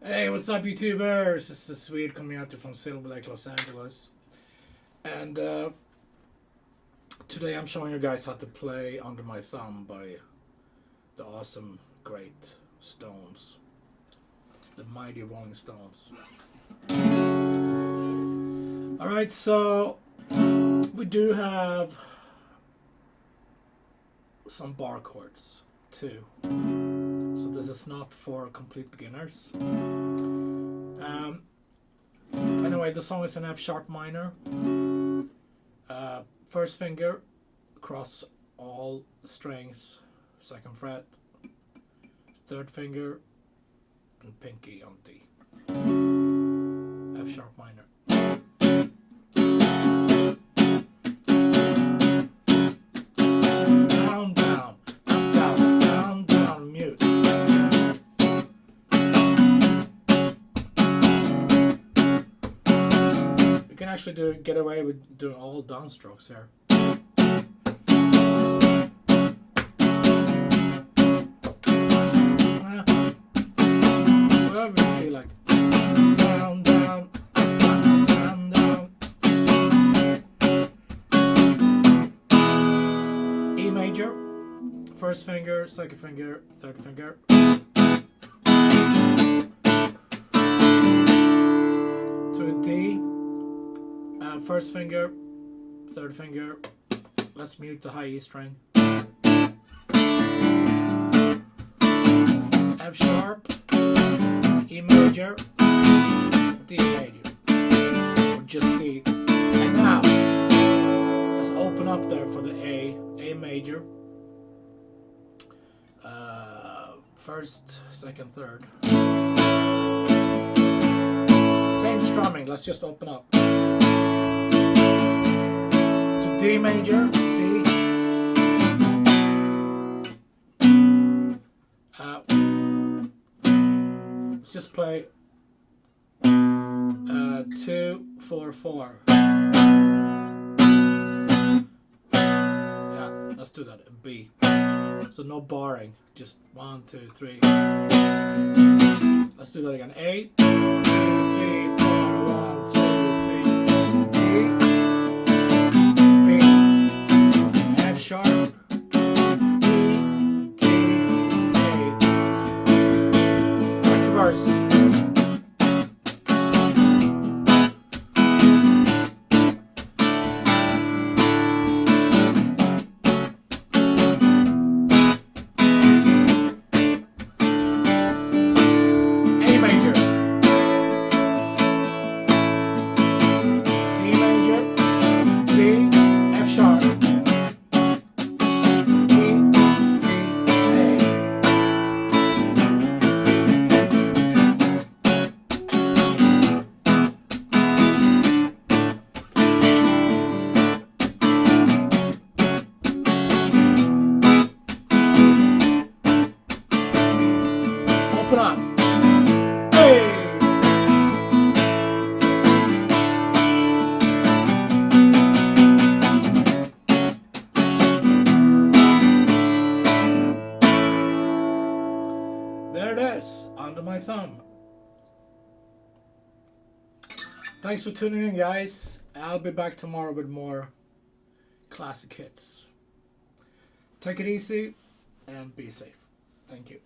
Hey, what's up, YouTubers? This is Swede coming out from Silver Lake, Los Angeles. And today I'm showing you guys how to play Under My Thumb by the awesome, great Stones. The mighty Rolling Stones. Alright, so we do have some bar chords too. So this is not for complete beginners. Anyway, the song is in F sharp minor. First finger across all strings, second fret, third finger, and pinky on D. F sharp minor. Down, down, up, down, down, down, mute. You can actually get away with doing all downstrokes here. Whatever you feel like. Down, down, down, down. E major, first finger, second finger, third finger. To a D, first finger, third finger. Let's mute the high E string. F sharp, E major, D major, or just D. And now, let's open up there for the A major. First, second, third. Same strumming, let's just open up. To D major, D. Let's just play 2, 4, 4. Yeah, let's do that. B. So no barring, just 1, 2, 3. Let's do that again. 8, 2, 3, 4, 1, 2, 3. D, B, F sharp. Verse. A major, D major, B, F sharp, E, D, A. Open up. Hey! There it is, Under My Thumb. Thanks for tuning in, guys. I'll be back tomorrow with more classic hits. Take it easy and be safe. Thank you.